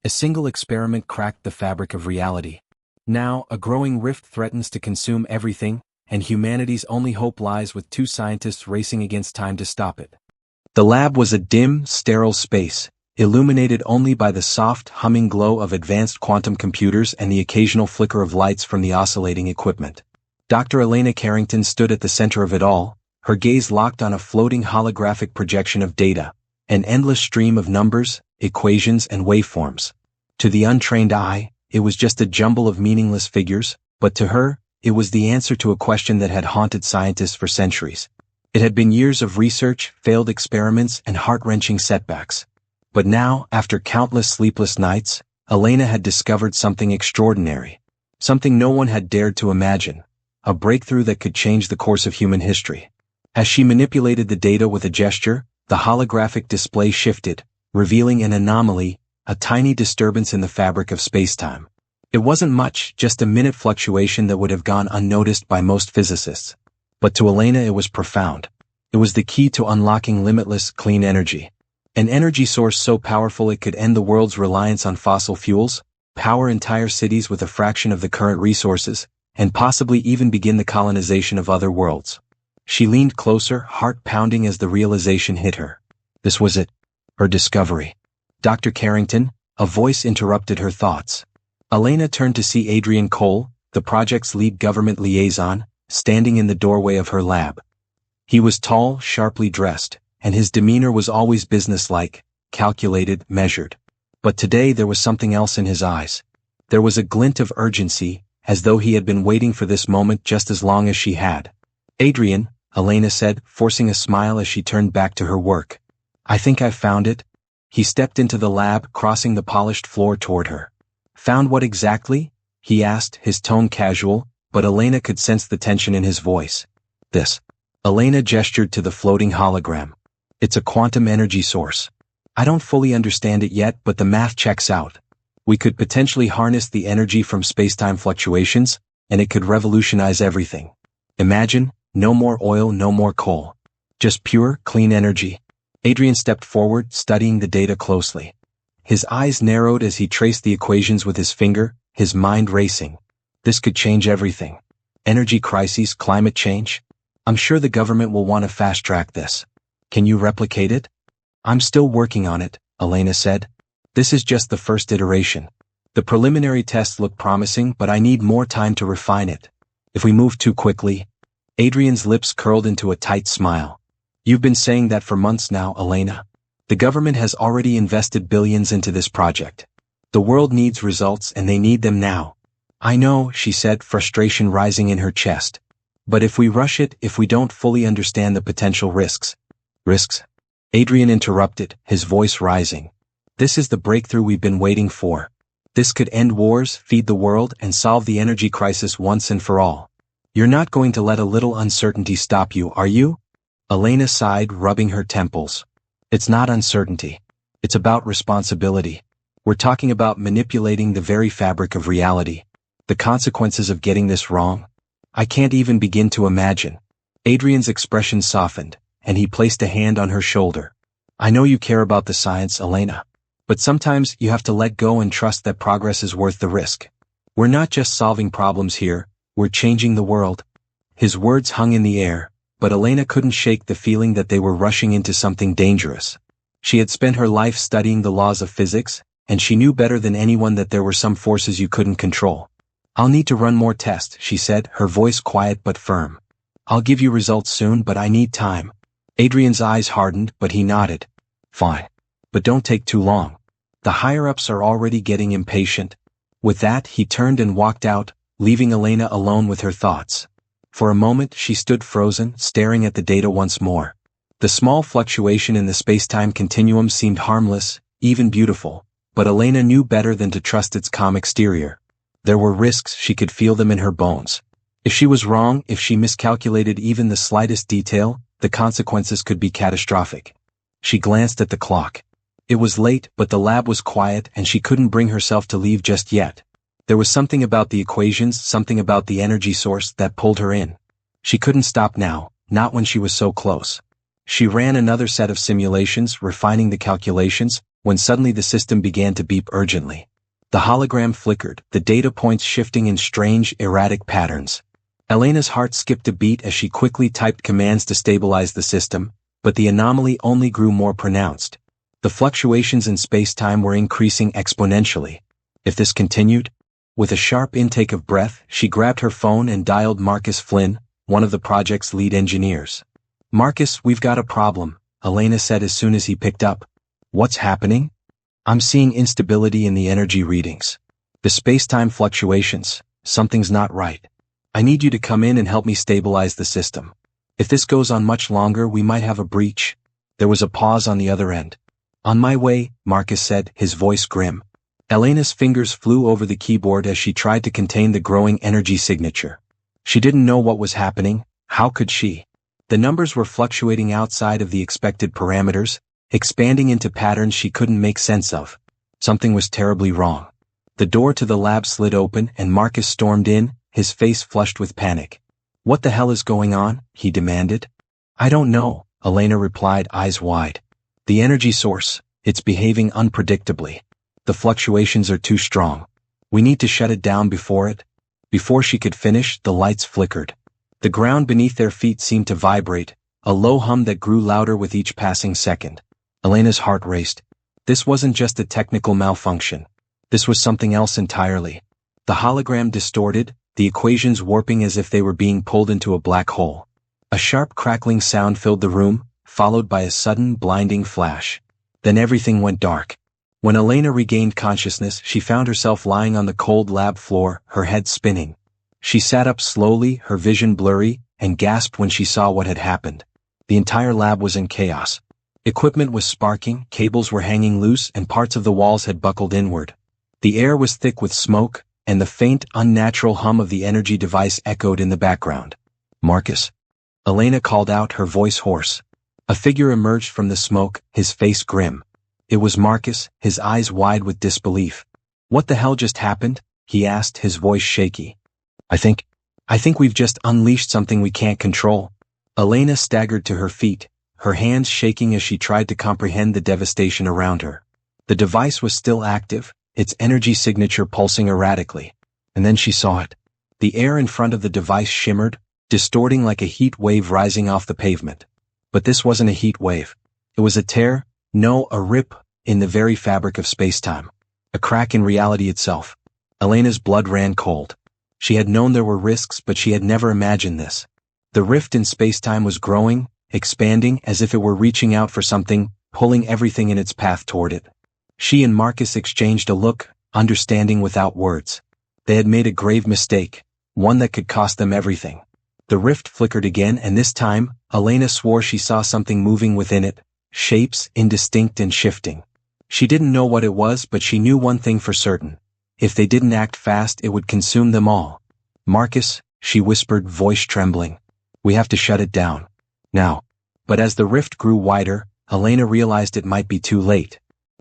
A single experiment cracked the fabric of reality. Now, a growing rift threatens to consume everything, and humanity's only hope lies with two scientists racing against time to stop it. The lab was a dim, sterile space, illuminated only by the soft, humming glow of advanced quantum computers and the occasional flicker of lights from the oscillating equipment. Dr. Elena Carrington stood at the center of it all, her gaze locked on a floating holographic projection of data, an endless stream of numbers, equations, and waveforms. To the untrained eye, it was just a jumble of meaningless figures, but to her, it was the answer to a question that had haunted scientists for centuries. It had been years of research, failed experiments, and heart-wrenching setbacks. But now, after countless sleepless nights, Elena had discovered something extraordinary. Something no one had dared to imagine. A breakthrough that could change the course of human history. As she manipulated the data with a gesture, the holographic display shifted, revealing an anomaly, a tiny disturbance in the fabric of spacetime. It wasn't much, just a minute fluctuation that would have gone unnoticed by most physicists. But to Elena it was profound. It was the key to unlocking limitless, clean energy. An energy source so powerful it could end the world's reliance on fossil fuels, power entire cities with a fraction of the current resources, and possibly even begin the colonization of other worlds. She leaned closer, heart pounding as the realization hit her. This was it. Her discovery. Dr. Carrington, a voice interrupted her thoughts. Elena turned to see Adrian Cole, the project's lead government liaison, standing in the doorway of her lab. He was tall, sharply dressed, and his demeanor was always businesslike, calculated, measured. But today there was something else in his eyes. There was a glint of urgency, as though he had been waiting for this moment just as long as she had. Adrian, Elena said, forcing a smile as she turned back to her work. I think I've found it. He stepped into the lab, crossing the polished floor toward her. Found what exactly? He asked, his tone casual, but Elena could sense the tension in his voice. This. Elena gestured to the floating hologram. It's a quantum energy source. I don't fully understand it yet, but the math checks out. We could potentially harness the energy from spacetime fluctuations, and it could revolutionize everything. Imagine, no more oil, no more coal. Just pure, clean energy. Adrian stepped forward, studying the data closely. His eyes narrowed as he traced the equations with his finger, his mind racing. This could change everything. Energy crises, climate change. I'm sure the government will want to fast-track this. Can you replicate it? I'm still working on it, Elena said. This is just the first iteration. The preliminary tests look promising, but I need more time to refine it. If we move too quickly... Adrian's lips curled into a tight smile. You've been saying that for months now, Elena. The government has already invested billions into this project. The world needs results and they need them now. I know, she said, frustration rising in her chest. But if we rush it, if we don't fully understand the potential risks. Risks? Adrian interrupted, his voice rising. This is the breakthrough we've been waiting for. This could end wars, feed the world, and solve the energy crisis once and for all. You're not going to let a little uncertainty stop you, are you? Elena sighed, rubbing her temples. It's not uncertainty. It's about responsibility. We're talking about manipulating the very fabric of reality. The consequences of getting this wrong. I can't even begin to imagine. Adrian's expression softened, and he placed a hand on her shoulder. I know you care about the science, Elena. But sometimes you have to let go and trust that progress is worth the risk. We're not just solving problems here, we're changing the world. His words hung in the air, but Elena couldn't shake the feeling that they were rushing into something dangerous. She had spent her life studying the laws of physics, and she knew better than anyone that there were some forces you couldn't control. I'll need to run more tests, she said, her voice quiet but firm. I'll give you results soon, but I need time. Adrian's eyes hardened, but he nodded. Fine. But don't take too long. The higher-ups are already getting impatient. With that, he turned and walked out, leaving Elena alone with her thoughts. For a moment she stood frozen, staring at the data once more. The small fluctuation in the space-time continuum seemed harmless, even beautiful, but Elena knew better than to trust its calm exterior. There were risks, she could feel them in her bones. If she was wrong, if she miscalculated even the slightest detail, the consequences could be catastrophic. She glanced at the clock. It was late, but the lab was quiet and she couldn't bring herself to leave just yet. There was something about the equations, something about the energy source that pulled her in. She couldn't stop now, not when she was so close. She ran another set of simulations, refining the calculations, when suddenly the system began to beep urgently. The hologram flickered, the data points shifting in strange, erratic patterns. Elena's heart skipped a beat as she quickly typed commands to stabilize the system, but the anomaly only grew more pronounced. The fluctuations in space-time were increasing exponentially. If this continued, with a sharp intake of breath, she grabbed her phone and dialed Marcus Flynn, one of the project's lead engineers. "Marcus, we've got a problem," Elena said as soon as he picked up. "What's happening?" "I'm seeing instability in the energy readings. The space-time fluctuations. Something's not right. I need you to come in and help me stabilize the system. If this goes on much longer, we might have a breach." There was a pause on the other end. "On my way," Marcus said, his voice grim. Elena's fingers flew over the keyboard as she tried to contain the growing energy signature. She didn't know what was happening. How could she? The numbers were fluctuating outside of the expected parameters, expanding into patterns she couldn't make sense of. Something was terribly wrong. The door to the lab slid open and Marcus stormed in, his face flushed with panic. "What the hell is going on?" he demanded. "I don't know," Elena replied, eyes wide. "The energy source, it's behaving unpredictably. The fluctuations are too strong. We need to shut it down before it." Before she could finish, the lights flickered. The ground beneath their feet seemed to vibrate, a low hum that grew louder with each passing second. Elena's heart raced. This wasn't just a technical malfunction. This was something else entirely. The hologram distorted, the equations warping as if they were being pulled into a black hole. A sharp crackling sound filled the room, followed by a sudden, blinding flash. Then everything went dark. When Elena regained consciousness, she found herself lying on the cold lab floor, her head spinning. She sat up slowly, her vision blurry, and gasped when she saw what had happened. The entire lab was in chaos. Equipment was sparking, cables were hanging loose, and parts of the walls had buckled inward. The air was thick with smoke, and the faint, unnatural hum of the energy device echoed in the background. "Marcus," Elena called out, her voice hoarse. A figure emerged from the smoke, his face grim. It was Marcus, his eyes wide with disbelief. "What the hell just happened?" he asked, his voice shaky. I think we've just unleashed something we can't control." Elena staggered to her feet, her hands shaking as she tried to comprehend the devastation around her. The device was still active, its energy signature pulsing erratically. And then she saw it. The air in front of the device shimmered, distorting like a heat wave rising off the pavement. But this wasn't a heat wave. It was a tear, no, a rip, in the very fabric of space-time. A crack in reality itself. Elena's blood ran cold. She had known there were risks, but she had never imagined this. The rift in space-time was growing, expanding as if it were reaching out for something, pulling everything in its path toward it. She and Marcus exchanged a look, understanding without words. They had made a grave mistake, one that could cost them everything. The rift flickered again, and this time, Elena swore she saw something moving within it, shapes, indistinct and shifting. She didn't know what it was, but she knew one thing for certain. If they didn't act fast, it would consume them all. "Marcus," she whispered, voice trembling. "We have to shut it down. Now." But as the rift grew wider, Elena realized it might be too late.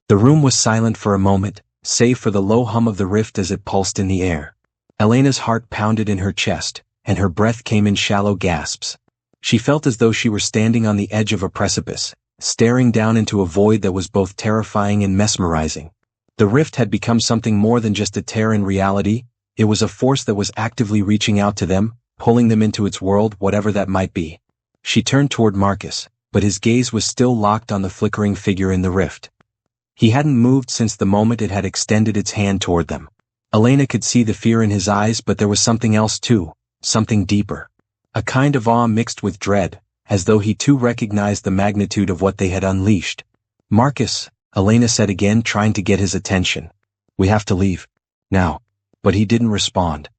The room was silent for a moment, save for the low hum of the rift as it pulsed in the air. Elena's heart pounded in her chest, and her breath came in shallow gasps. She felt as though she were standing on the edge of a precipice, staring down into a void that was both terrifying and mesmerizing. The rift had become something more than just a tear in reality. It was a force that was actively reaching out to them, pulling them into its world, whatever that might be. She turned toward Marcus, but his gaze was still locked on the flickering figure in the rift. He hadn't moved since the moment it had extended its hand toward them. Elena could see the fear in his eyes, but there was something else too, something deeper. A kind of awe mixed with dread, as though he too recognized the magnitude of what they had unleashed. "Marcus," Elena said again, trying to get his attention. "We have to leave. Now." But he didn't respond.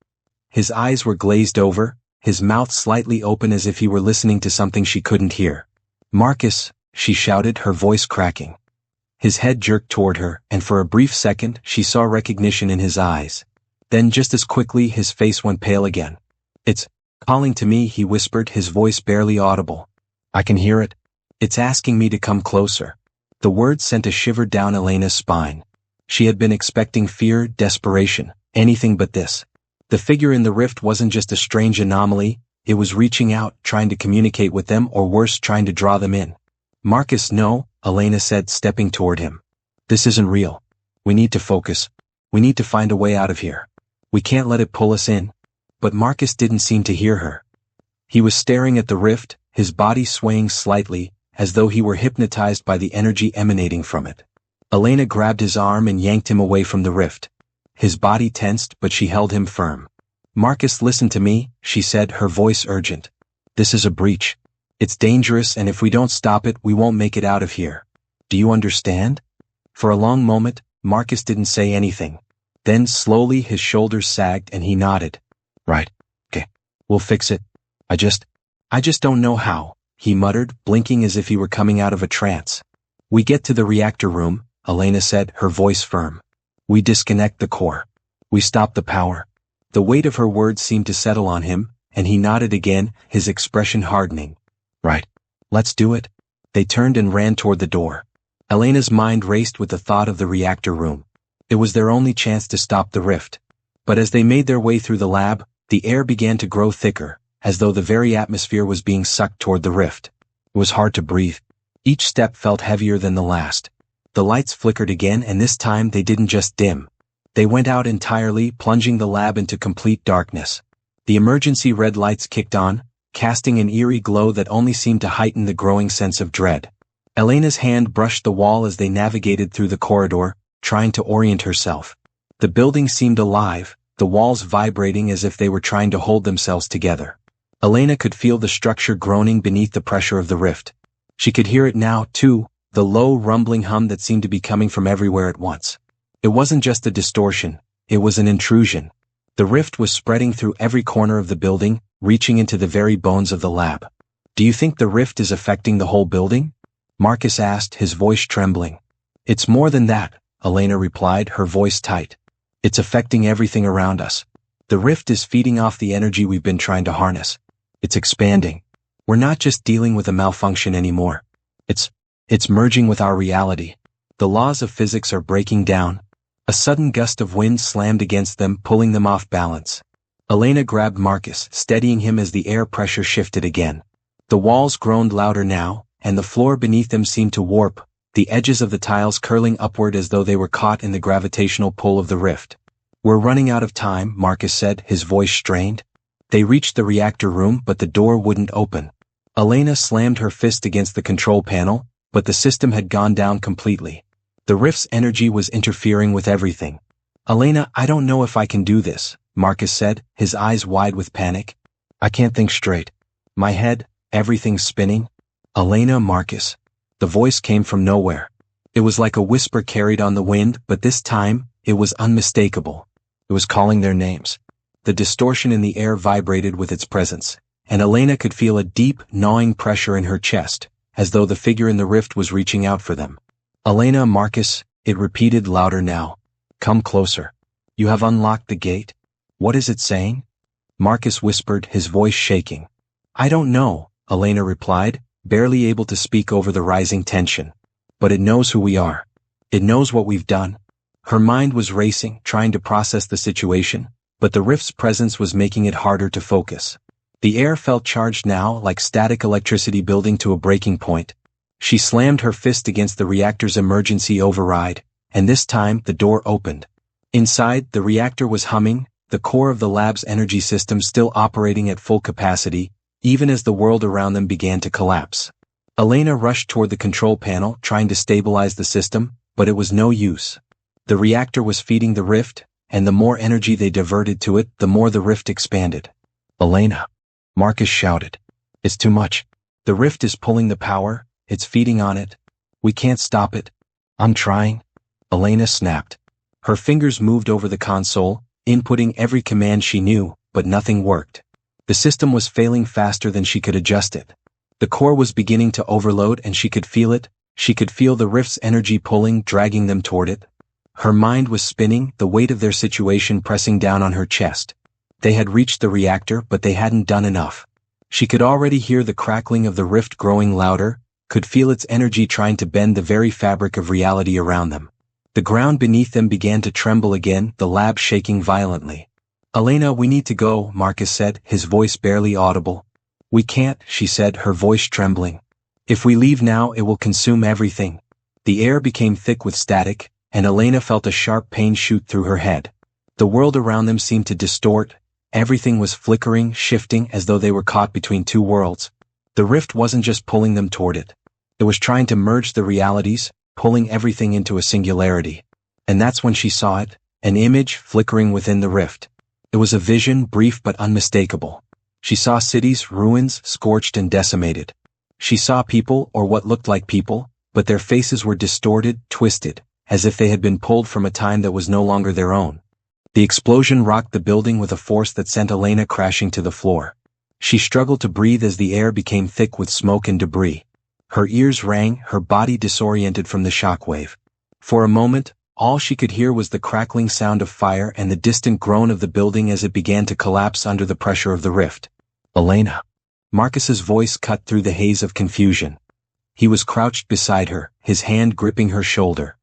His eyes were glazed over, his mouth slightly open as if he were listening to something she couldn't hear. "Marcus," she shouted, her voice cracking. His head jerked toward her, and for a brief second, she saw recognition in his eyes. Then just as quickly, his face went pale again. "It's calling to me," he whispered, his voice barely audible. "I can hear it. It's asking me to come closer." The words sent a shiver down Elena's spine. She had been expecting fear, desperation, anything but this. The figure in the rift wasn't just a strange anomaly, it was reaching out, trying to communicate with them, or worse, trying to draw them in. "Marcus, no," Elena said, stepping toward him. This isn't real. We need to focus. We need to find a way out of here. We can't let it pull us in. But Marcus didn't seem to hear her. He was staring at the rift, his body swaying slightly, as though he were hypnotized by the energy emanating from it. Elena grabbed his arm and yanked him away from the rift. His body tensed, but she held him firm. Marcus, listen to me, she said, her voice urgent. This is a breach. It's dangerous, and if we don't stop it, we won't make it out of here. Do you understand? For a long moment, Marcus didn't say anything. Then slowly his shoulders sagged and he nodded. Right. Okay. We'll fix it. I just don't know how, he muttered, blinking as if he were coming out of a trance. We get to the reactor room, Elena said, her voice firm. We disconnect the core. We stop the power. The weight of her words seemed to settle on him, and he nodded again, his expression hardening. Right. Let's do it. They turned and ran toward the door. Elena's mind raced with the thought of the reactor room. It was their only chance to stop the rift. But as they made their way through the lab, the air began to grow thicker, as though the very atmosphere was being sucked toward the rift. It was hard to breathe. Each step felt heavier than the last. The lights flickered again, and this time they didn't just dim. They went out entirely, plunging the lab into complete darkness. The emergency red lights kicked on, casting an eerie glow that only seemed to heighten the growing sense of dread. Elena's hand brushed the wall as they navigated through the corridor, trying to orient herself. The building seemed alive, the walls vibrating as if they were trying to hold themselves together. Elena could feel the structure groaning beneath the pressure of the rift. She could hear it now, too, the low rumbling hum that seemed to be coming from everywhere at once. It wasn't just a distortion, it was an intrusion. The rift was spreading through every corner of the building, reaching into the very bones of the lab. Do you think the rift is affecting the whole building? Marcus asked, his voice trembling. It's more than that, Elena replied, her voice tight. It's affecting everything around us. The rift is feeding off the energy we've been trying to harness. It's expanding. We're not just dealing with a malfunction anymore. It's merging with our reality. The laws of physics are breaking down. A sudden gust of wind slammed against them, pulling them off balance. Elena grabbed Marcus, steadying him as the air pressure shifted again. The walls groaned louder now, and the floor beneath them seemed to warp, the edges of the tiles curling upward as though they were caught in the gravitational pull of the rift. We're running out of time, Marcus said, his voice strained. They reached the reactor room, but the door wouldn't open. Elena slammed her fist against the control panel, but the system had gone down completely. The rift's energy was interfering with everything. Elena, I don't know if I can do this, Marcus said, his eyes wide with panic. I can't think straight. My head, everything's spinning. Elena, Marcus. The voice came from nowhere. It was like a whisper carried on the wind, but this time, it was unmistakable. It was calling their names. The distortion in the air vibrated with its presence, and Elena could feel a deep, gnawing pressure in her chest, as though the figure in the rift was reaching out for them. Elena, Marcus, it repeated louder now. Come closer. You have unlocked the gate. What is it saying? Marcus whispered, his voice shaking. I don't know, Elena replied, barely able to speak over the rising tension. But it knows who we are. It knows what we've done. Her mind was racing, trying to process the situation, but the rift's presence was making it harder to focus. The air felt charged now, like static electricity building to a breaking point. She slammed her fist against the reactor's emergency override, and this time the door opened. Inside, the reactor was humming, the core of the lab's energy system still operating at full capacity, even as the world around them began to collapse. Elena rushed toward the control panel, trying to stabilize the system, but it was no use. The reactor was feeding the rift, and the more energy they diverted to it, the more the rift expanded. Elena, Marcus shouted. It's too much. The rift is pulling the power, it's feeding on it. We can't stop it. I'm trying. Elena snapped. Her fingers moved over the console, inputting every command she knew, but nothing worked. The system was failing faster than she could adjust it. The core was beginning to overload and she could feel it. She could feel the rift's energy pulling, dragging them toward it. Her mind was spinning, the weight of their situation pressing down on her chest. They had reached the reactor, but they hadn't done enough. She could already hear the crackling of the rift growing louder, could feel its energy trying to bend the very fabric of reality around them. The ground beneath them began to tremble again, the lab shaking violently. Elena, we need to go, Marcus said, his voice barely audible. We can't, she said, her voice trembling. If we leave now, it will consume everything. The air became thick with static, and Elena felt a sharp pain shoot through her head. The world around them seemed to distort. Everything was flickering, shifting as though they were caught between two worlds. The rift wasn't just pulling them toward it. It was trying to merge the realities, pulling everything into a singularity. And that's when she saw it, an image flickering within the rift. It was a vision, brief but unmistakable. She saw cities, ruins, scorched and decimated. She saw people, or what looked like people, but their faces were distorted, twisted, as if they had been pulled from a time that was no longer their own. The explosion rocked the building with a force that sent Elena crashing to the floor. She struggled to breathe as the air became thick with smoke and debris. Her ears rang, her body disoriented from the shockwave. For a moment, all she could hear was the crackling sound of fire and the distant groan of the building as it began to collapse under the pressure of the rift. Elena. Marcus's voice cut through the haze of confusion. He was crouched beside her, his hand gripping her shoulder.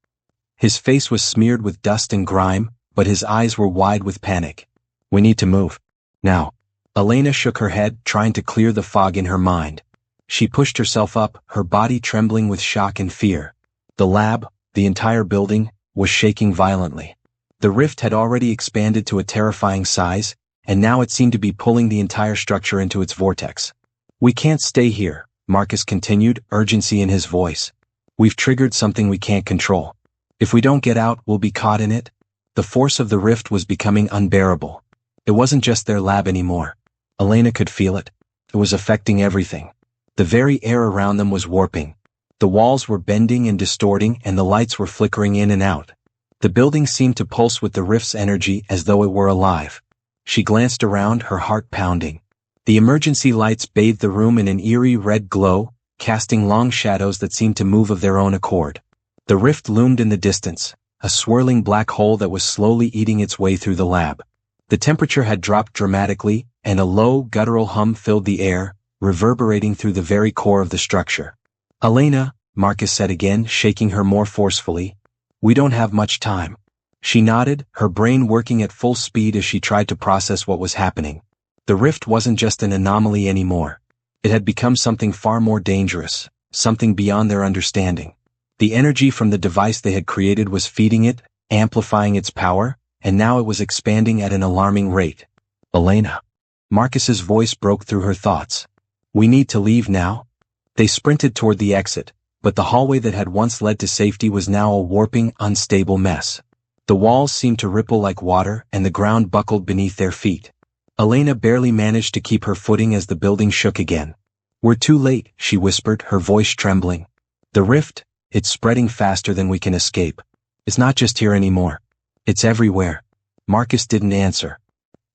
His face was smeared with dust and grime, but his eyes were wide with panic. We need to move. Now. Elena shook her head, trying to clear the fog in her mind. She pushed herself up, her body trembling with shock and fear. The lab, the entire building, was shaking violently. The rift had already expanded to a terrifying size, and now it seemed to be pulling the entire structure into its vortex. We can't stay here, Marcus continued, urgency in his voice. We've triggered something we can't control. If we don't get out, we'll be caught in it. The force of the rift was becoming unbearable. It wasn't just their lab anymore. Elena could feel it. It was affecting everything. The very air around them was warping. The walls were bending and distorting and the lights were flickering in and out. The building seemed to pulse with the rift's energy as though it were alive. She glanced around, her heart pounding. The emergency lights bathed the room in an eerie red glow, casting long shadows that seemed to move of their own accord. The rift loomed in the distance, a swirling black hole that was slowly eating its way through the lab. The temperature had dropped dramatically, and a low, guttural hum filled the air, reverberating through the very core of the structure. Elena, Marcus said again, shaking her more forcefully. We don't have much time. She nodded, her brain working at full speed as she tried to process what was happening. The rift wasn't just an anomaly anymore. It had become something far more dangerous, something beyond their understanding. The energy from the device they had created was feeding it, amplifying its power, and now it was expanding at an alarming rate. Elena. Marcus's voice broke through her thoughts. We need to leave now. They sprinted toward the exit, but the hallway that had once led to safety was now a warping, unstable mess. The walls seemed to ripple like water and the ground buckled beneath their feet. Elena barely managed to keep her footing as the building shook again. We're too late, she whispered, her voice trembling. The rift, it's spreading faster than we can escape. It's not just here anymore. It's everywhere. Marcus didn't answer.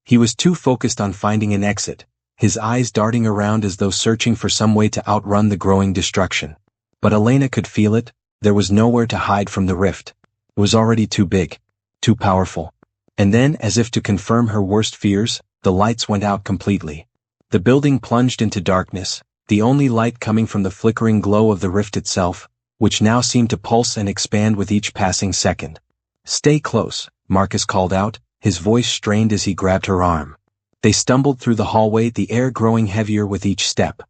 He was too focused on finding an exit, his eyes darting around as though searching for some way to outrun the growing destruction. But Elena could feel it, there was nowhere to hide from the rift. It was already too big, too powerful. And then, as if to confirm her worst fears, the lights went out completely. The building plunged into darkness, the only light coming from the flickering glow of the rift itself, which now seemed to pulse and expand with each passing second. Stay close, Marcus called out, his voice strained as he grabbed her arm. They stumbled through the hallway, the air growing heavier with each step.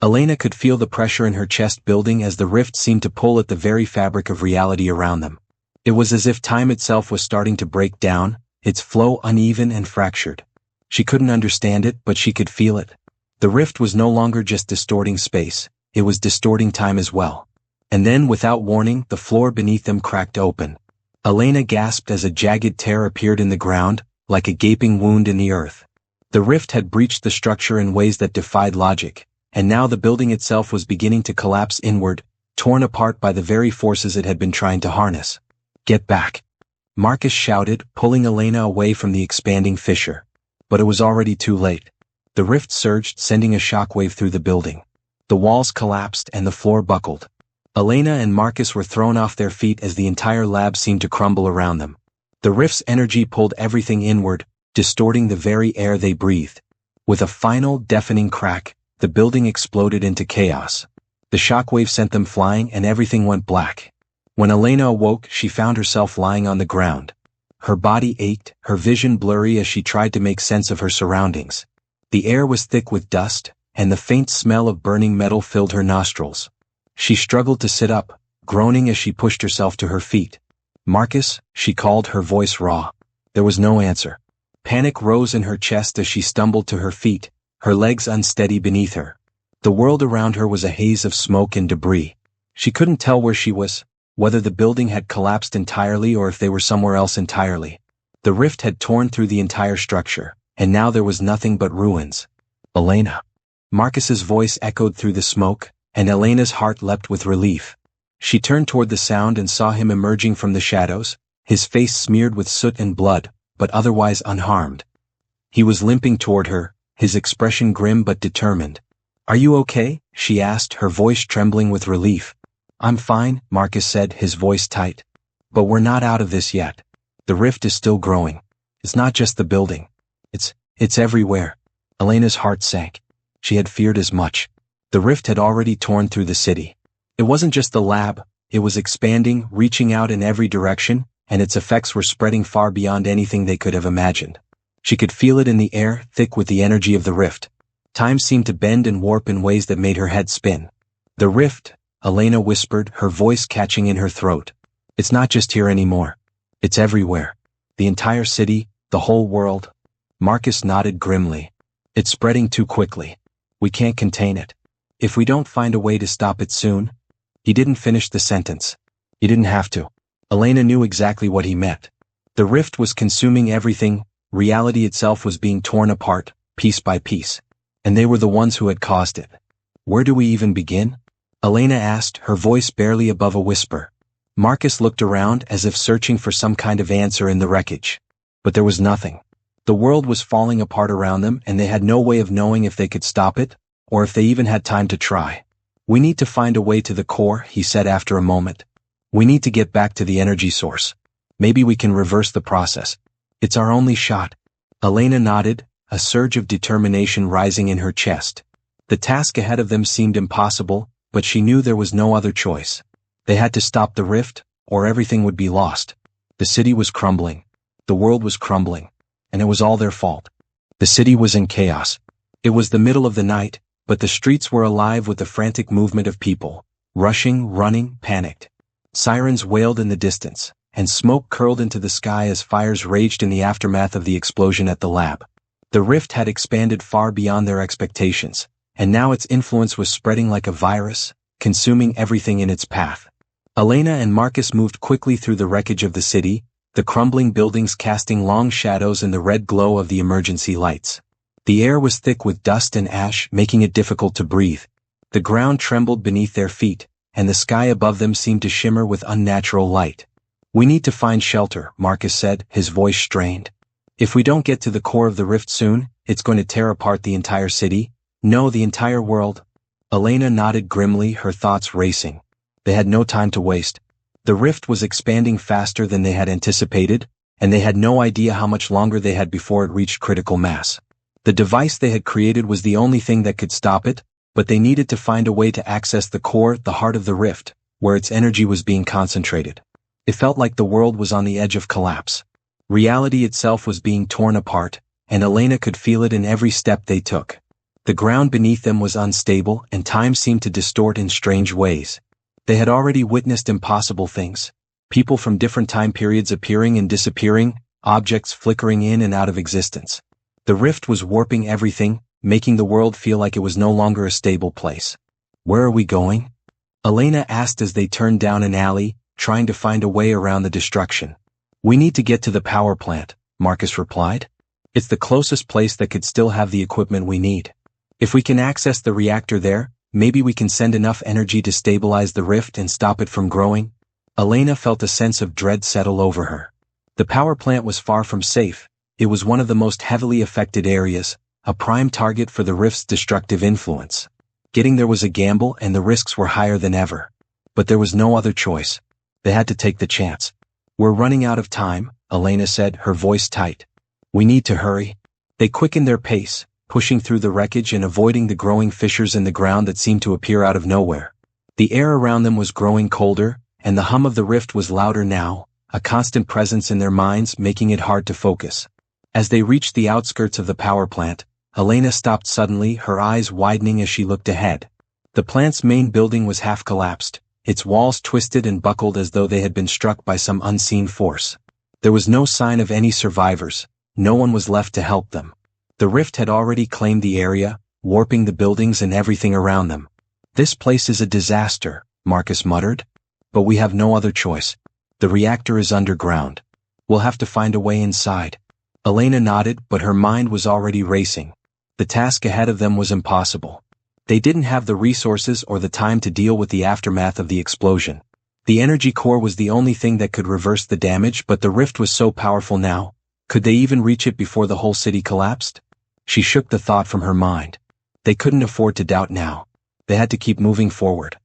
Elena could feel the pressure in her chest building as the rift seemed to pull at the very fabric of reality around them. It was as if time itself was starting to break down, its flow uneven and fractured. She couldn't understand it, but she could feel it. The rift was no longer just distorting space, it was distorting time as well. And then, without warning, the floor beneath them cracked open. Elena gasped as a jagged tear appeared in the ground, like a gaping wound in the earth. The rift had breached the structure in ways that defied logic, and now the building itself was beginning to collapse inward, torn apart by the very forces it had been trying to harness. Get back! Marcus shouted, pulling Elena away from the expanding fissure. But it was already too late. The rift surged, sending a shockwave through the building. The walls collapsed and the floor buckled. Elena and Marcus were thrown off their feet as the entire lab seemed to crumble around them. The rift's energy pulled everything inward, distorting the very air they breathed. With a final, deafening crack, the building exploded into chaos. The shockwave sent them flying and everything went black. When Elena awoke, she found herself lying on the ground. Her body ached, her vision blurry as she tried to make sense of her surroundings. The air was thick with dust, and the faint smell of burning metal filled her nostrils. She struggled to sit up, groaning as she pushed herself to her feet. "Marcus," she called, her voice raw. There was no answer. Panic rose in her chest as she stumbled to her feet, her legs unsteady beneath her. The world around her was a haze of smoke and debris. She couldn't tell where she was, whether the building had collapsed entirely or if they were somewhere else entirely. The rift had torn through the entire structure, and now there was nothing but ruins. "Elena." Marcus's voice echoed through the smoke, and Elena's heart leapt with relief. She turned toward the sound and saw him emerging from the shadows, his face smeared with soot and blood, but otherwise unharmed. He was limping toward her, his expression grim but determined. "Are you okay?" she asked, her voice trembling with relief. "I'm fine," Marcus said, his voice tight. "But we're not out of this yet. The rift is still growing. It's not just the building. It's everywhere." Elena's heart sank. She had feared as much. The rift had already torn through the city. It wasn't just the lab, it was expanding, reaching out in every direction, and its effects were spreading far beyond anything they could have imagined. She could feel it in the air, thick with the energy of the rift. Time seemed to bend and warp in ways that made her head spin. "The rift," Elena whispered, her voice catching in her throat. "It's not just here anymore. It's everywhere. The entire city, the whole world." Marcus nodded grimly. "It's spreading too quickly. We can't contain it. If we don't find a way to stop it soon." He didn't finish the sentence. He didn't have to. Elena knew exactly what he meant. The rift was consuming everything, reality itself was being torn apart, piece by piece. And they were the ones who had caused it. "Where do we even begin?" Elena asked, her voice barely above a whisper. Marcus looked around as if searching for some kind of answer in the wreckage. But there was nothing. The world was falling apart around them, and they had no way of knowing if they could stop it, or if they even had time to try. "We need to find a way to the core," he said after a moment. "We need to get back to the energy source. Maybe we can reverse the process. It's our only shot." Elena nodded, a surge of determination rising in her chest. The task ahead of them seemed impossible, but she knew there was no other choice. They had to stop the rift, or everything would be lost. The city was crumbling. The world was crumbling. And it was all their fault. The city was in chaos. It was the middle of the night, but the streets were alive with the frantic movement of people, rushing, running, panicked. Sirens wailed in the distance, and smoke curled into the sky as fires raged in the aftermath of the explosion at the lab. The rift had expanded far beyond their expectations, and now its influence was spreading like a virus, consuming everything in its path. Elena and Marcus moved quickly through the wreckage of the city, the crumbling buildings casting long shadows in the red glow of the emergency lights. The air was thick with dust and ash, making it difficult to breathe. The ground trembled beneath their feet, and the sky above them seemed to shimmer with unnatural light. "We need to find shelter," Marcus said, his voice strained. "If we don't get to the core of the rift soon, it's going to tear apart the entire city. No, the entire world." Elena nodded grimly, her thoughts racing. They had no time to waste. The rift was expanding faster than they had anticipated, and they had no idea how much longer they had before it reached critical mass. The device they had created was the only thing that could stop it, but they needed to find a way to access the core, the heart of the rift, where its energy was being concentrated. It felt like the world was on the edge of collapse. Reality itself was being torn apart, and Elena could feel it in every step they took. The ground beneath them was unstable, and time seemed to distort in strange ways. They had already witnessed impossible things. People from different time periods appearing and disappearing, objects flickering in and out of existence. The rift was warping everything, making the world feel like it was no longer a stable place. "Where are we going?" Elena asked as they turned down an alley, trying to find a way around the destruction. "We need to get to the power plant," Marcus replied. "It's the closest place that could still have the equipment we need. If we can access the reactor there, maybe we can send enough energy to stabilize the rift and stop it from growing." Elena felt a sense of dread settle over her. The power plant was far from safe. It was one of the most heavily affected areas, a prime target for the rift's destructive influence. Getting there was a gamble, and the risks were higher than ever. But there was no other choice. They had to take the chance. "We're running out of time," Elena said, her voice tight. "We need to hurry." They quickened their pace, pushing through the wreckage and avoiding the growing fissures in the ground that seemed to appear out of nowhere. The air around them was growing colder, and the hum of the rift was louder now, a constant presence in their minds, making it hard to focus. As they reached the outskirts of the power plant, Elena stopped suddenly, her eyes widening as she looked ahead. The plant's main building was half collapsed, its walls twisted and buckled as though they had been struck by some unseen force. There was no sign of any survivors, no one was left to help them. The rift had already claimed the area, warping the buildings and everything around them. "This place is a disaster," Marcus muttered. "But we have no other choice. The reactor is underground. We'll have to find a way inside." Elena nodded, but her mind was already racing. The task ahead of them was impossible. They didn't have the resources or the time to deal with the aftermath of the explosion. The energy core was the only thing that could reverse the damage, but the rift was so powerful now. Could they even reach it before the whole city collapsed? She shook the thought from her mind. They couldn't afford to doubt now. They had to keep moving forward.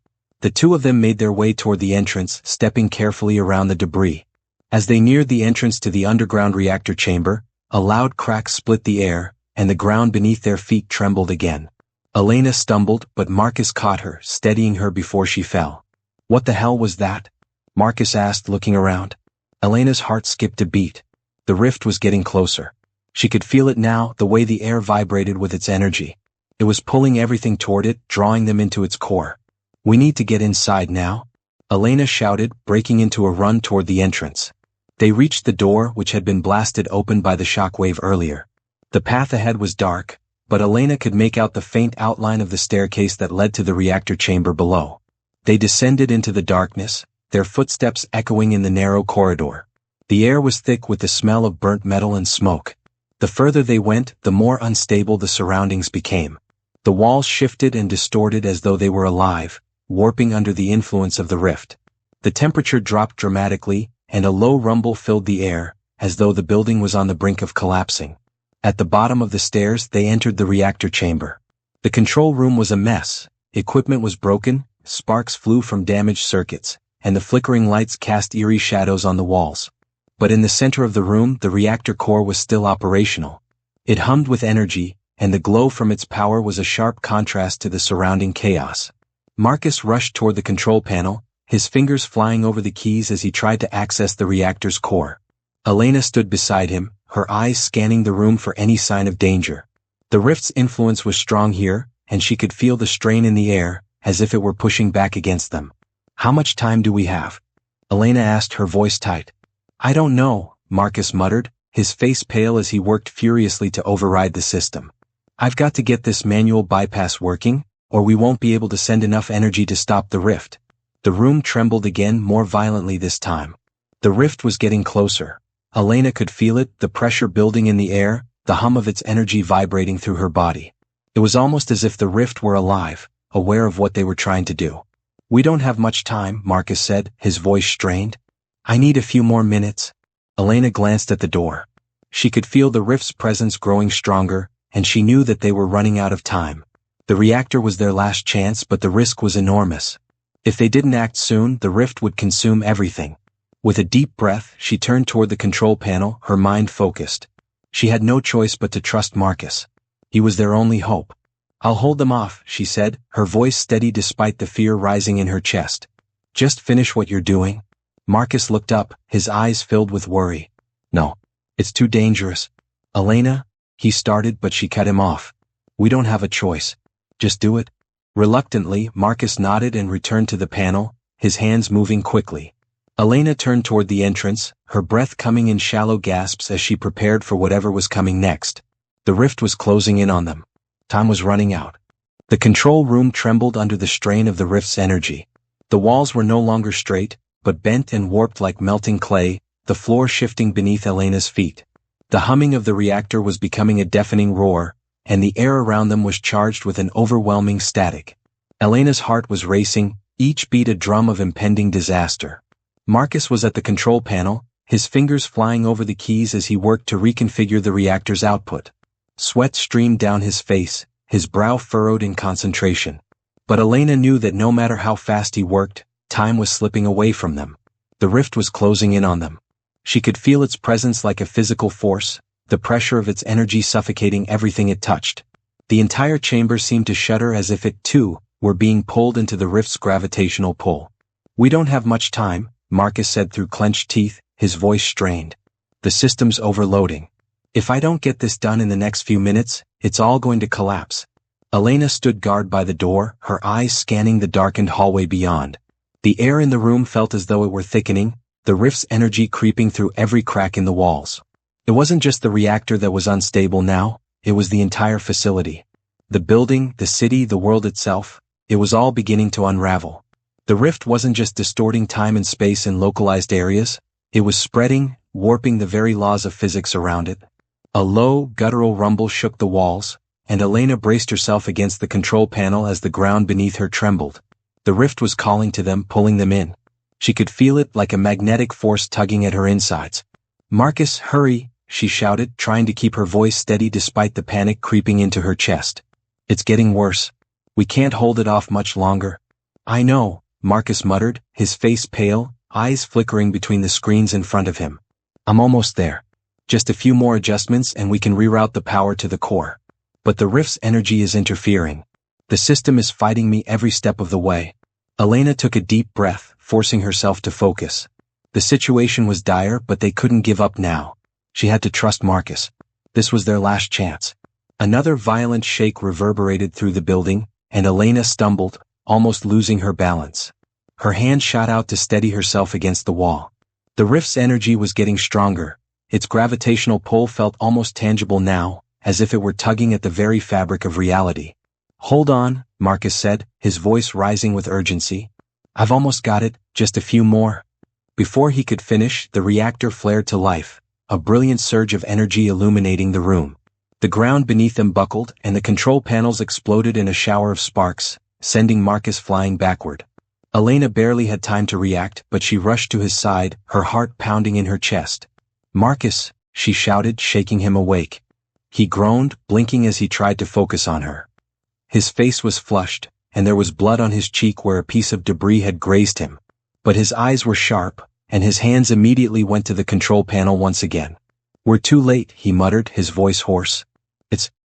The two of them made their way toward the entrance, stepping carefully around the debris. As they neared the entrance to the underground reactor chamber, a loud crack split the air, and the ground beneath their feet trembled again. Elena stumbled, but Marcus caught her, steadying her before she fell. "What the hell was that?" Marcus asked, looking around. Elena's heart skipped a beat. The rift was getting closer. She could feel it now, the way the air vibrated with its energy. It was pulling everything toward it, drawing them into its core. "We need to get inside now," Elena shouted, breaking into a run toward the entrance. They reached the door, which had been blasted open by the shockwave earlier. The path ahead was dark, but Elena could make out the faint outline of the staircase that led to the reactor chamber below. They descended into the darkness, their footsteps echoing in the narrow corridor. The air was thick with the smell of burnt metal and smoke. The further they went, the more unstable the surroundings became. The walls shifted and distorted as though they were alive, warping under the influence of the rift. The temperature dropped dramatically, and a low rumble filled the air, as though the building was on the brink of collapsing. At the bottom of the stairs, they entered the reactor chamber. The control room was a mess. Equipment was broken, sparks flew from damaged circuits, and the flickering lights cast eerie shadows on the walls. But in the center of the room, the reactor core was still operational. It hummed with energy, and the glow from its power was a sharp contrast to the surrounding chaos. Marcus rushed toward the control panel, his fingers flying over the keys as he tried to access the reactor's core. Elena stood beside him, her eyes scanning the room for any sign of danger. The rift's influence was strong here, and she could feel the strain in the air, as if it were pushing back against them. "How much time do we have?" Elena asked, her voice tight. "I don't know," Marcus muttered, his face pale as he worked furiously to override the system. "I've got to get this manual bypass working, or we won't be able to send enough energy to stop the rift." The room trembled again, more violently this time. The rift was getting closer. Elena could feel it, the pressure building in the air, the hum of its energy vibrating through her body. It was almost as if the rift were alive, aware of what they were trying to do. "We don't have much time," Marcus said, his voice strained. "I need a few more minutes." Elena glanced at the door. She could feel the rift's presence growing stronger, and she knew that they were running out of time. The reactor was their last chance, but the risk was enormous. If they didn't act soon, the rift would consume everything. With a deep breath, she turned toward the control panel, her mind focused. She had no choice but to trust Marcus. He was their only hope. "I'll hold them off," she said, her voice steady despite the fear rising in her chest. "Just finish what you're doing." Marcus looked up, his eyes filled with worry. "No. It's too dangerous." "Elena," he started, but she cut him off. "We don't have a choice. Just do it." Reluctantly, Marcus nodded and returned to the panel, his hands moving quickly. Elena turned toward the entrance, her breath coming in shallow gasps as she prepared for whatever was coming next. The rift was closing in on them. Time was running out. The control room trembled under the strain of the rift's energy. The walls were no longer straight, but bent and warped like melting clay, the floor shifting beneath Elena's feet. The humming of the reactor was becoming a deafening roar, and the air around them was charged with an overwhelming static. Elena's heart was racing, each beat a drum of impending disaster. Marcus was at the control panel, his fingers flying over the keys as he worked to reconfigure the reactor's output. Sweat streamed down his face, his brow furrowed in concentration. But Elena knew that no matter how fast he worked, time was slipping away from them. The rift was closing in on them. She could feel its presence like a physical force, the pressure of its energy suffocating everything it touched. The entire chamber seemed to shudder as if it, too, were being pulled into the rift's gravitational pull. "We don't have much time," Marcus said through clenched teeth, his voice strained. "The system's overloading. If I don't get this done in the next few minutes, it's all going to collapse." Elena stood guard by the door, her eyes scanning the darkened hallway beyond. The air in the room felt as though it were thickening, the rift's energy creeping through every crack in the walls. It wasn't just the reactor that was unstable now, it was the entire facility. The building, the city, the world itself, it was all beginning to unravel. The rift wasn't just distorting time and space in localized areas, it was spreading, warping the very laws of physics around it. A low, guttural rumble shook the walls, and Elena braced herself against the control panel as the ground beneath her trembled. The rift was calling to them, pulling them in. She could feel it like a magnetic force tugging at her insides. "Marcus, hurry," she shouted, trying to keep her voice steady despite the panic creeping into her chest. "It's getting worse. We can't hold it off much longer." "I know," Marcus muttered, his face pale, eyes flickering between the screens in front of him. "I'm almost there. Just a few more adjustments and we can reroute the power to the core. But the rift's energy is interfering. The system is fighting me every step of the way." Elena took a deep breath, forcing herself to focus. The situation was dire, but they couldn't give up now. She had to trust Marcus. This was their last chance. Another violent shake reverberated through the building, and Elena stumbled, almost losing her balance. Her hand shot out to steady herself against the wall. The rift's energy was getting stronger. Its gravitational pull felt almost tangible now, as if it were tugging at the very fabric of reality. "Hold on," Marcus said, his voice rising with urgency. "I've almost got it, just a few more." Before he could finish, the reactor flared to life, a brilliant surge of energy illuminating the room. The ground beneath them buckled, and the control panels exploded in a shower of sparks, sending Marcus flying backward. Elena barely had time to react, but she rushed to his side, her heart pounding in her chest. "Marcus," she shouted, shaking him awake. He groaned, blinking as he tried to focus on her. His face was flushed, and there was blood on his cheek where a piece of debris had grazed him. But his eyes were sharp, and his hands immediately went to the control panel once again. "We're too late," he muttered, his voice hoarse.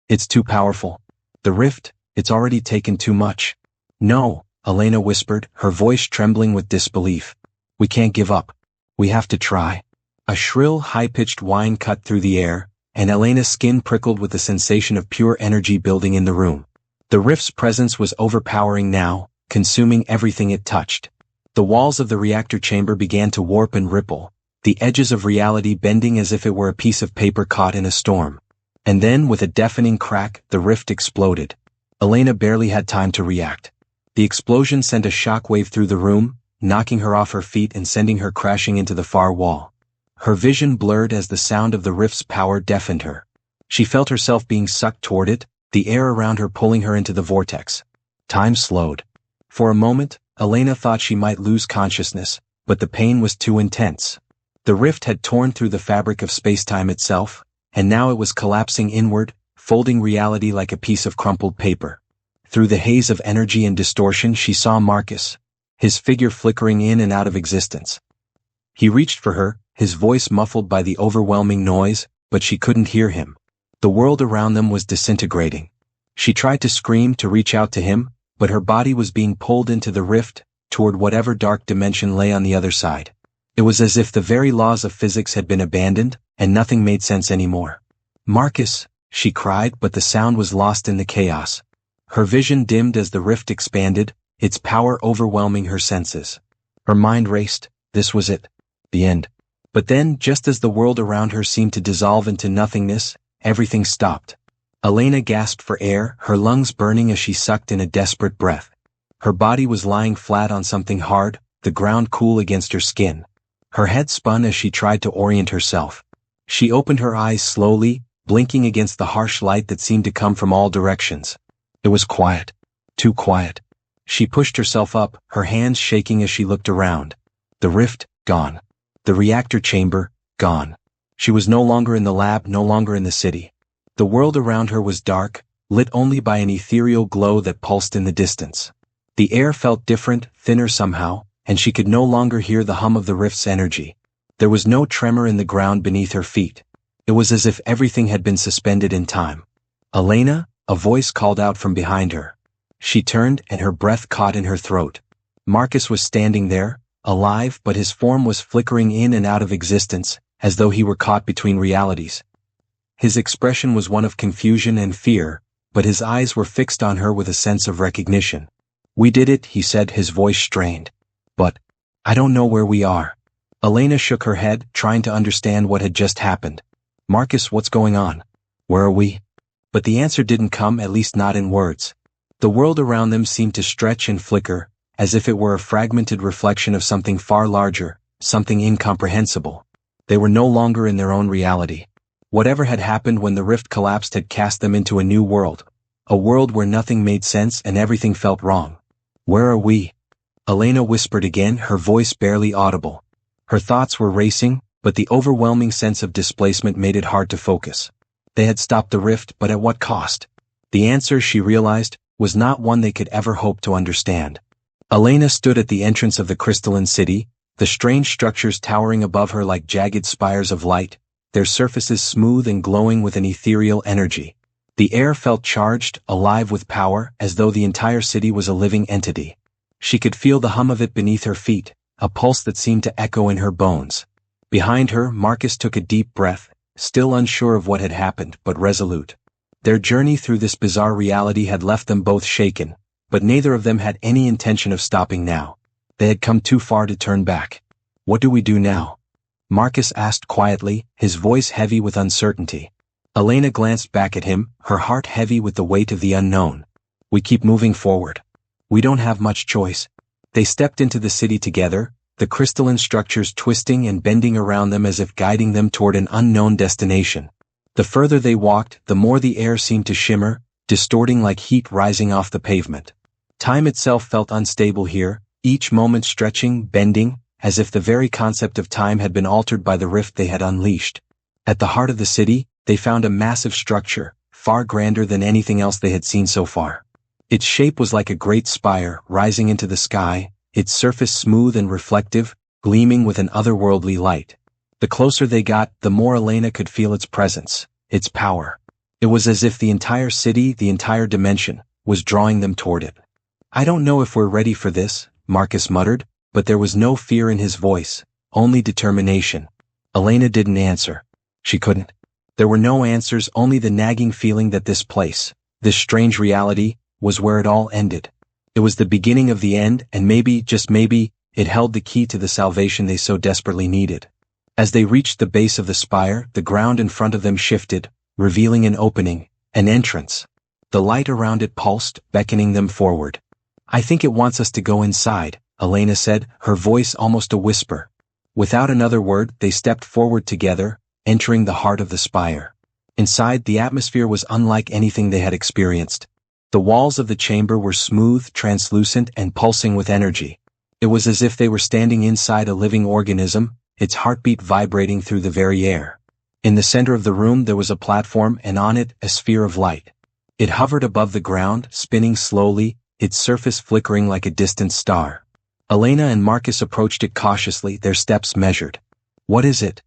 It's too powerful. The rift, it's already taken too much." "No," Elena whispered, her voice trembling with disbelief. "We can't give up. We have to try." A shrill, high-pitched whine cut through the air, and Elena's skin prickled with the sensation of pure energy building in the room. The rift's presence was overpowering now, consuming everything it touched. The walls of the reactor chamber began to warp and ripple, the edges of reality bending as if it were a piece of paper caught in a storm. And then, with a deafening crack, the rift exploded. Elena barely had time to react. The explosion sent a shockwave through the room, knocking her off her feet and sending her crashing into the far wall. Her vision blurred as the sound of the rift's power deafened her. She felt herself being sucked toward it, the air around her pulling her into the vortex. Time slowed. For a moment, Elena thought she might lose consciousness, but the pain was too intense. The rift had torn through the fabric of space-time itself, and now it was collapsing inward, folding reality like a piece of crumpled paper. Through the haze of energy and distortion she saw Marcus, his figure flickering in and out of existence. He reached for her, his voice muffled by the overwhelming noise, but she couldn't hear him. The world around them was disintegrating. She tried to scream, to reach out to him, but her body was being pulled into the rift, toward whatever dark dimension lay on the other side. It was as if the very laws of physics had been abandoned, and nothing made sense anymore. "Marcus," she cried, but the sound was lost in the chaos. Her vision dimmed as the rift expanded, its power overwhelming her senses. Her mind raced. This was it. The end. But then, just as the world around her seemed to dissolve into nothingness, everything stopped. Elena gasped for air, her lungs burning as she sucked in a desperate breath. Her body was lying flat on something hard, the ground cool against her skin. Her head spun as she tried to orient herself. She opened her eyes slowly, blinking against the harsh light that seemed to come from all directions. It was quiet. Too quiet. She pushed herself up, her hands shaking as she looked around. The rift, gone. The reactor chamber, gone. She was no longer in the lab, no longer in the city. The world around her was dark, lit only by an ethereal glow that pulsed in the distance. The air felt different, thinner somehow, and she could no longer hear the hum of the rift's energy. There was no tremor in the ground beneath her feet. It was as if everything had been suspended in time. "Elena?" a voice called out from behind her. She turned, and her breath caught in her throat. Marcus was standing there, alive, but his form was flickering in and out of existence, as though he were caught between realities. His expression was one of confusion and fear, but his eyes were fixed on her with a sense of recognition. "We did it," he said, his voice strained. But I don't know where we are. Elena shook her head, trying to understand what had just happened. Marcus, what's going on? Where are we? But the answer didn't come, at least not in words. The world around them seemed to stretch and flicker, as if it were a fragmented reflection of something far larger, something incomprehensible. They were no longer in their own reality. Whatever had happened when the rift collapsed had cast them into a new world. A world where nothing made sense and everything felt wrong. Where are we? Elena whispered again, her voice barely audible. Her thoughts were racing, but the overwhelming sense of displacement made it hard to focus. They had stopped the rift, but at what cost? The answer, she realized, was not one they could ever hope to understand. Elena stood at the entrance of the crystalline city, the strange structures towering above her like jagged spires of light, their surfaces smooth and glowing with an ethereal energy. The air felt charged, alive with power, as though the entire city was a living entity. She could feel the hum of it beneath her feet, a pulse that seemed to echo in her bones. Behind her, Marcus took a deep breath, still unsure of what had happened, but resolute. Their journey through this bizarre reality had left them both shaken, but neither of them had any intention of stopping now. They had come too far to turn back. What do we do now? Marcus asked quietly, his voice heavy with uncertainty. Elena glanced back at him, her heart heavy with the weight of the unknown. We keep moving forward. We don't have much choice. They stepped into the city together, the crystalline structures twisting and bending around them as if guiding them toward an unknown destination. The further they walked, the more the air seemed to shimmer, distorting like heat rising off the pavement. Time itself felt unstable here, each moment stretching, bending, as if the very concept of time had been altered by the rift they had unleashed. At the heart of the city, they found a massive structure, far grander than anything else they had seen so far. Its shape was like a great spire, rising into the sky, its surface smooth and reflective, gleaming with an otherworldly light. The closer they got, the more Elena could feel its presence, its power. It was as if the entire city, the entire dimension, was drawing them toward it. I don't know if we're ready for this, Marcus muttered, but there was no fear in his voice, only determination. Elena didn't answer. She couldn't. There were no answers, only the nagging feeling that this place, this strange reality, was where it all ended. It was the beginning of the end, and maybe, just maybe, it held the key to the salvation they so desperately needed. As they reached the base of the spire, the ground in front of them shifted, revealing an opening, an entrance. The light around it pulsed, beckoning them forward. I think it wants us to go inside, Elena said, her voice almost a whisper. Without another word, they stepped forward together, entering the heart of the spire. Inside, the atmosphere was unlike anything they had experienced. The walls of the chamber were smooth, translucent, and pulsing with energy. It was as if they were standing inside a living organism, its heartbeat vibrating through the very air. In the center of the room there was a platform, and on it, a sphere of light. It hovered above the ground, spinning slowly, its surface flickering like a distant star. Elena and Marcus approached it cautiously, their steps measured. What is it?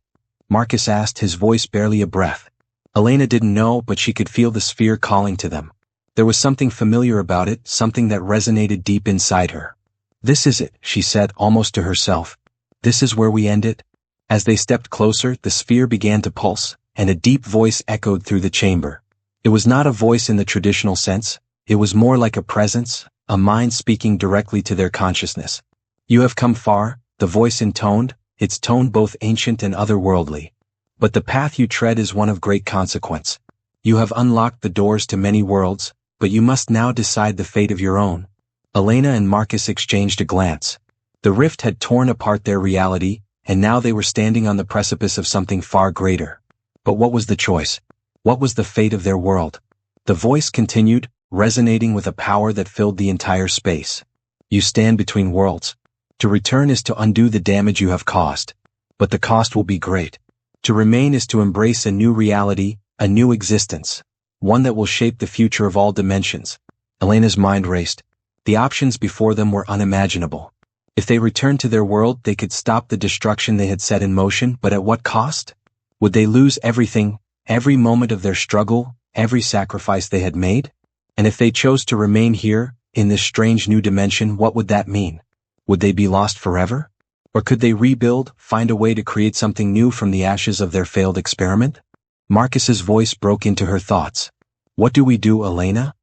Marcus asked, his voice barely a breath. Elena didn't know, but she could feel the sphere calling to them. There was something familiar about it, something that resonated deep inside her. This is it, she said, almost to herself. This is where we end it? As they stepped closer, the sphere began to pulse, and a deep voice echoed through the chamber. It was not a voice in the traditional sense, it was more like a presence, a mind speaking directly to their consciousness. You have come far, the voice intoned, its tone both ancient and otherworldly. But the path you tread is one of great consequence. You have unlocked the doors to many worlds, but you must now decide the fate of your own. Elena and Marcus exchanged a glance. The rift had torn apart their reality, and now they were standing on the precipice of something far greater. But what was the choice? What was the fate of their world? The voice continued, resonating with a power that filled the entire space. You stand between worlds. To return is to undo the damage you have caused. But the cost will be great. To remain is to embrace a new reality, a new existence. One that will shape the future of all dimensions. Elena's mind raced. The options before them were unimaginable. If they returned to their world, they could stop the destruction they had set in motion, but at what cost? Would they lose everything, every moment of their struggle, every sacrifice they had made? And if they chose to remain here, in this strange new dimension, what would that mean? Would they be lost forever? Or could they rebuild, find a way to create something new from the ashes of their failed experiment? Marcus's voice broke into her thoughts. What do we do, Elena?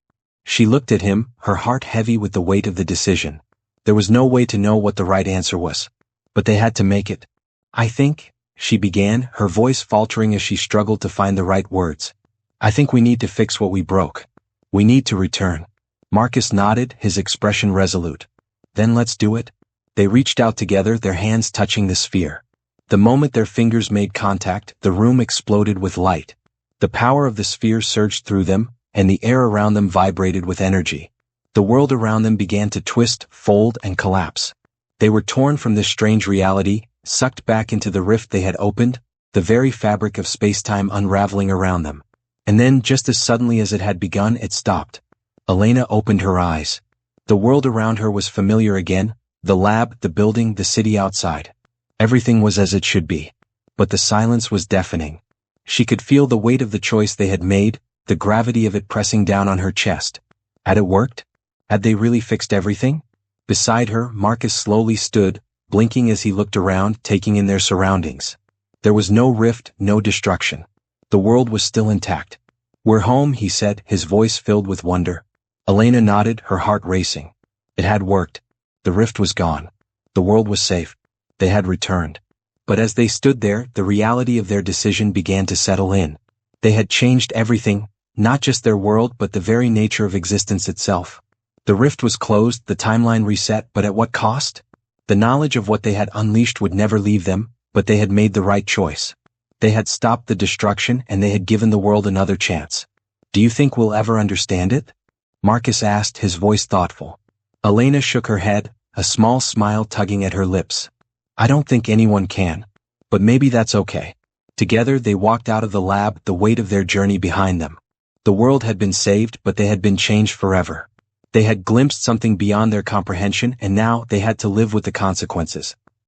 She looked at him, her heart heavy with the weight of the decision. There was no way to know what the right answer was. But they had to make it. I think, she began, her voice faltering as she struggled to find the right words. I think we need to fix what we broke. We need to return. Marcus nodded, his expression resolute. Then let's do it. They reached out together, their hands touching the sphere. The moment their fingers made contact, the room exploded with light. The power of the sphere surged through them, and the air around them vibrated with energy. The world around them began to twist, fold, and collapse. They were torn from this strange reality, sucked back into the rift they had opened, the very fabric of space-time unraveling around them. And then, just as suddenly as it had begun, it stopped. Elena opened her eyes. The world around her was familiar again, the lab, the building, the city outside. Everything was as it should be. But the silence was deafening. She could feel the weight of the choice they had made, the gravity of it pressing down on her chest. Had it worked? Had they really fixed everything? Beside her, Marcus slowly stood, blinking as he looked around, taking in their surroundings. There was no rift, no destruction. The world was still intact. We're home, he said, his voice filled with wonder. Elena nodded, her heart racing. It had worked. The rift was gone. The world was safe. They had returned. But as they stood there, the reality of their decision began to settle in. They had changed everything, not just their world but the very nature of existence itself. The rift was closed, the timeline reset, but at what cost? The knowledge of what they had unleashed would never leave them, but they had made the right choice. They had stopped the destruction and they had given the world another chance. Do you think we'll ever understand it? Marcus asked, his voice thoughtful. Elena shook her head, a small smile tugging at her lips. I don't think anyone can. But maybe that's okay. Together they walked out of the lab, the weight of their journey behind them. The world had been saved, but they had been changed forever. They had glimpsed something beyond their comprehension, and now they had to live with the consequences.